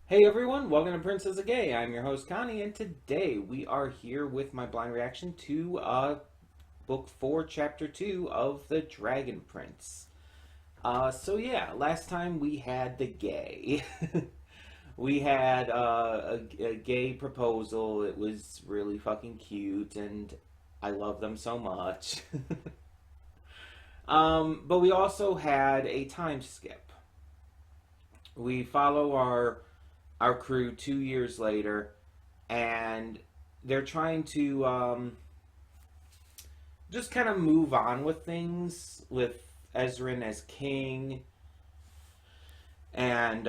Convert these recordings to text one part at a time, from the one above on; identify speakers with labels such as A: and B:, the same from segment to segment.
A: Hey everyone, welcome to Princess of Gay. I'm your host Connie, and today we are here with my blind reaction to Book 4, Chapter 2 of The Dragon Prince. So yeah, last time we had the gay. We had a gay proposal. It was really fucking cute, and I love them so much. But we also had a time skip. We follow our crew 2 years later, and they're trying to just kind of move on with things with Ezrin as king and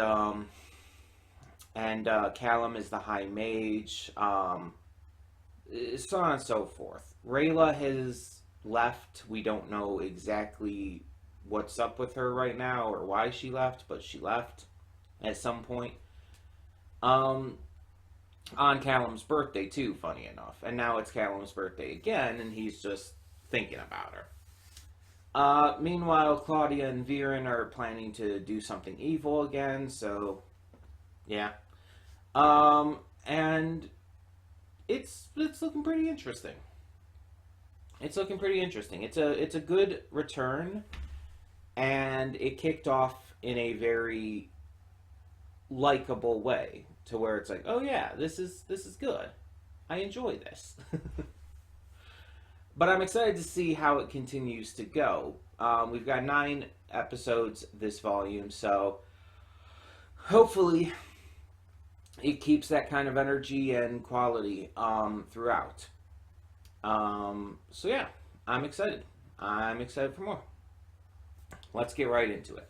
A: Callum is the high mage, so on and so forth. Rayla has left. We don't know exactly what's up with her right now or why she left, but she left at some point. Um, on Callum's birthday too, funny enough. And now it's Callum's birthday again, and he's just thinking about her. Meanwhile, Claudia and Viren are planning to do something evil again, so yeah. And it's looking pretty interesting. It's looking pretty interesting. It's a good return, and it kicked off in a very likable way to where it's like, oh yeah, this is good. I enjoy this. But I'm excited to see how it continues to go. We've got 9 episodes this volume, so hopefully it keeps that kind of energy and quality throughout. So yeah, I'm excited. I'm excited for more. Let's get right into it.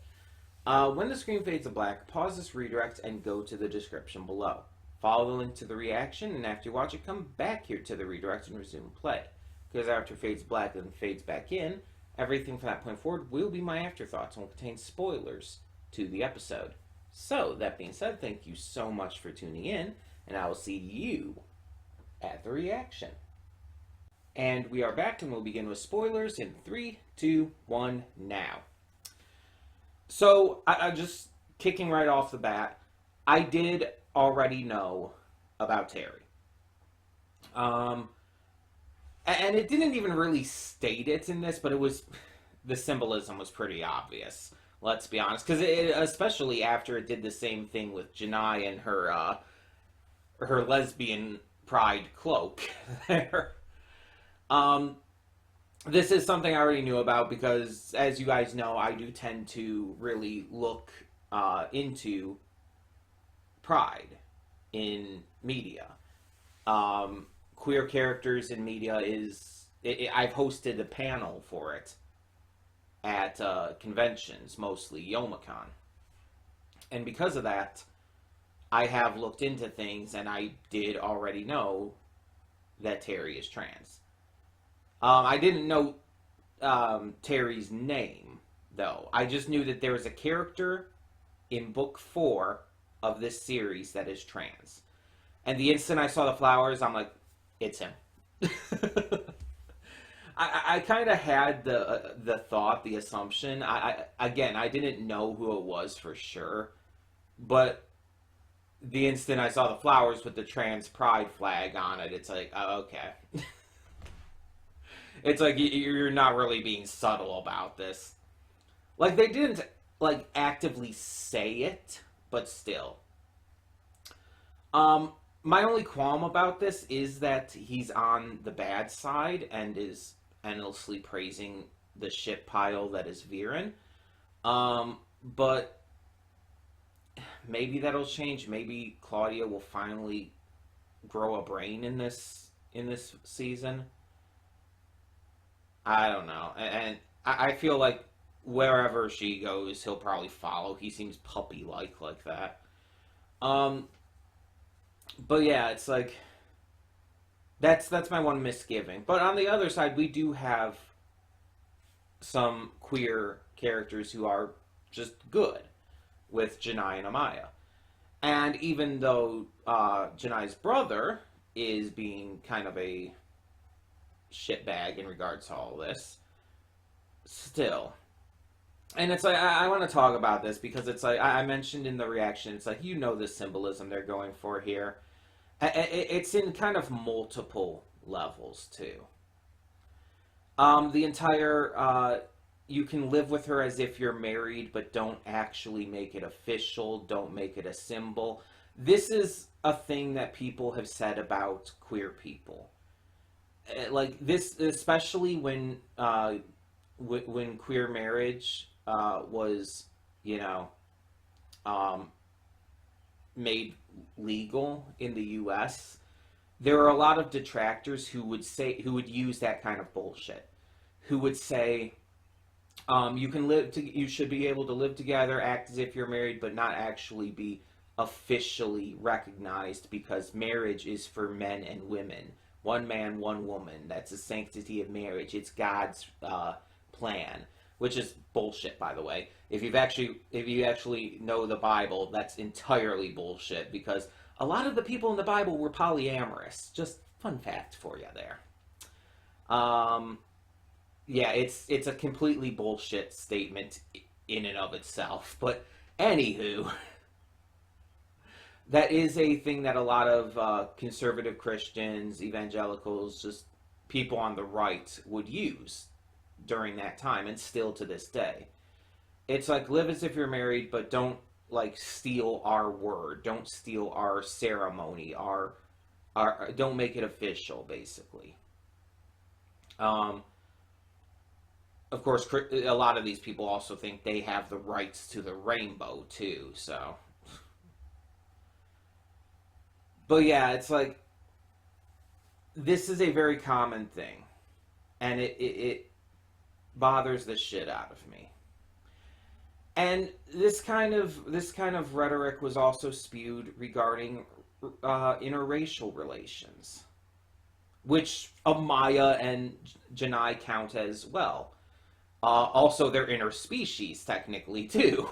A: When the screen fades to black, pause this redirect and go to the description below. Follow the link to the reaction, and after you watch it, come back here to the redirect and resume play. Because after it fades black and fades back in, everything from that point forward will be my afterthoughts and will contain spoilers to the episode. So, that being said, thank you so much for tuning in, and I will see you at the reaction. And we are back, and we'll begin with spoilers in 3, 2, 1, now. So, I just kicking right off the bat, I did already know about Terry. And it didn't even really state it in this, but the symbolism was pretty obvious. Let's be honest, because especially after it did the same thing with Janai and her lesbian pride cloak there. This is something I already knew about because, as you guys know, I do tend to really look into pride in media. Queer characters in media I've hosted a panel for it at conventions, mostly YomaCon. And because of that, I have looked into things, and I did already know that Terry is trans. I didn't know Terry's name, though. I just knew that there was a character in book 4 of this series that is trans. And the instant I saw the flowers, I'm like, it's him. I kind of had the thought, the assumption. I didn't know who it was for sure, but the instant I saw the flowers with the trans pride flag on it, it's like, oh, okay. It's like you're not really being subtle about this. Like, they didn't actively say it, but still. My only qualm about this is that he's on the bad side and is endlessly praising the shit pile that is Viren. But maybe that'll change. Maybe Claudia will finally grow a brain in this season. I don't know. And I feel like wherever she goes, he'll probably follow. He seems puppy-like that. But yeah, it's like that's my one misgiving. But on the other side, we do have some queer characters who are just good with Janai and Amaya. And even though Janai's brother is being kind of a shitbag in regards to all this, still, And it's like, I want to talk about this because it's like, I mentioned in the reaction, it's like, the symbolism they're going for here. It's in kind of multiple levels, too. The entire, you can live with her as if you're married, but don't actually make it official, don't make it a symbol. This is a thing that people have said about queer people. Like this, especially when queer marriage was, you know, um, made legal in the U.S., there are a lot of detractors who would use that kind of bullshit, who would say, you should be able to live together, act as if you're married, but not actually be officially recognized because marriage is for men and women. One man, one woman. That's the sanctity of marriage. It's God's plan, which is bullshit, by the way. If you actually know the Bible, that's entirely bullshit because a lot of the people in the Bible were polyamorous. Just fun fact for you there. Yeah, it's a completely bullshit statement in and of itself. But anywho, that is a thing that a lot of conservative Christians, evangelicals, just people on the right would use during that time, and still to this day. It's like, live as if you're married, but don't like steal our word, don't steal our ceremony, our don't make it official, basically. Um, of course, a lot of these people also think they have the rights to the rainbow too. So, but yeah, it's like this is a very common thing, and it bothers the shit out of me. And this kind of rhetoric was also spewed regarding interracial relations, which Amaya and Janai count as well. Also, they're interspecies technically too.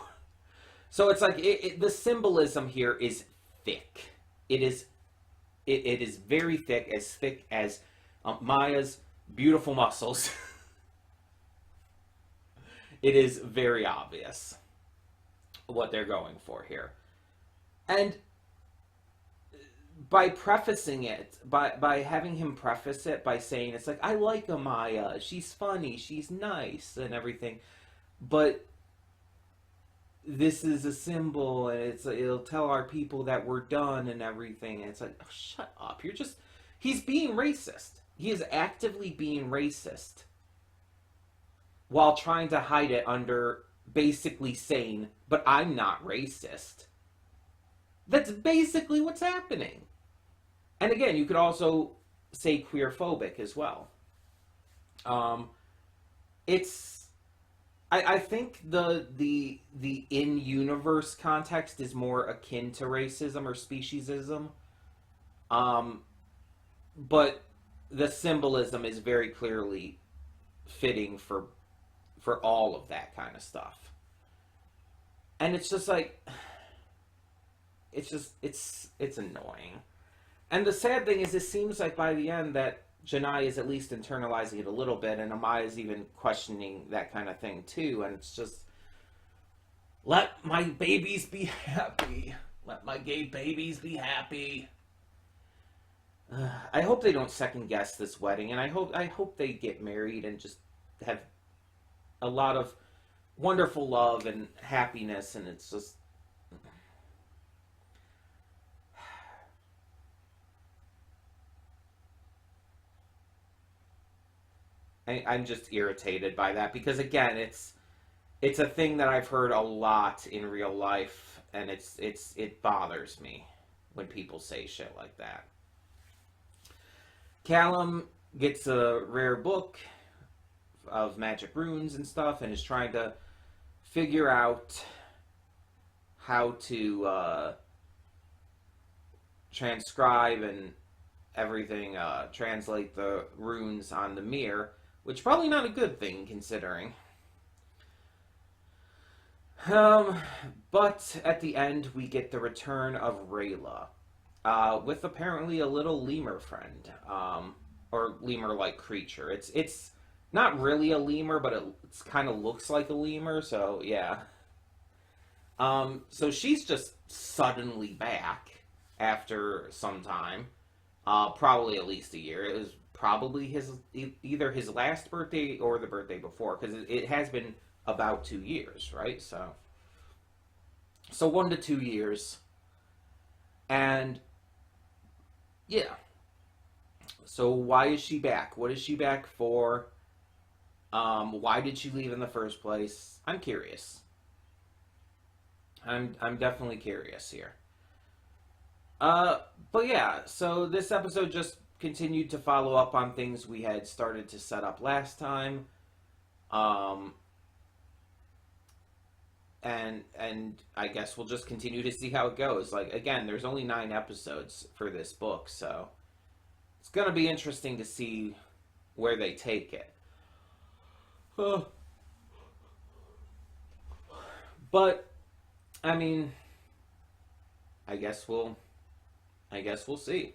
A: So it's like the symbolism here is thick. It is very thick as Maya's beautiful muscles. It is very obvious what they're going for here. And by prefacing it, by having him preface it by saying, it's like, I like Amaya, she's funny, she's nice, and everything, but this is a symbol, and it'll tell our people that we're done and everything. And it's like, oh, shut up. He's being racist. He is actively being racist while trying to hide it under basically saying, but I'm not racist. That's basically what's happening. And again, you could also say queerphobic as well. It's I think the in-universe context is more akin to racism or speciesism. But the symbolism is very clearly fitting for all of that kind of stuff. And it's just like it's annoying. And the sad thing is, it seems like by the end that Janai is at least internalizing it a little bit, and Amaya is even questioning that kind of thing too. And it's just, let my babies be happy. Let my gay babies be happy. I hope they don't second guess this wedding, and I hope they get married and just have a lot of wonderful love and happiness. And it's just, I'm just irritated by that because, again, it's a thing that I've heard a lot in real life, and it bothers me when people say shit like that. Callum gets a rare book of magic runes and stuff, and is trying to figure out how to transcribe and everything, translate the runes on the mirror, which is probably not a good thing considering. But at the end, we get the return of Rayla, with apparently a little lemur friend, or lemur-like creature. It's not really a lemur, but it kind of looks like a lemur. So yeah. So she's just suddenly back after some time, probably at least a year. It was probably either his last birthday or the birthday before, because it has been about 2 years, right? So 1 to 2 years, and yeah. So why is she back? What is she back for? Why did she leave in the first place? I'm curious. I'm definitely curious here. But yeah, so this episode just continued to follow up on things we had started to set up last time. Um, and I guess we'll just continue to see how it goes. Like again, there's only 9 episodes for this book, so it's gonna be interesting to see where they take it. But I mean, I guess we'll see.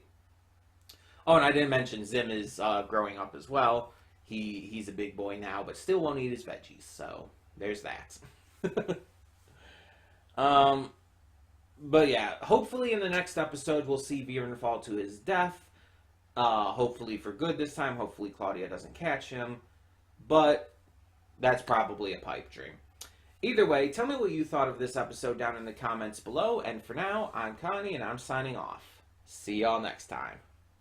A: Oh, and I didn't mention Zim is growing up as well. He's a big boy now, but still won't eat his veggies. So there's that. um, but yeah, hopefully in the next episode we'll see Viren fall to his death. Hopefully for good this time. Hopefully Claudia doesn't catch him. But that's probably a pipe dream. Either way, tell me what you thought of this episode down in the comments below. And for now, I'm Connie, and I'm signing off. See y'all next time.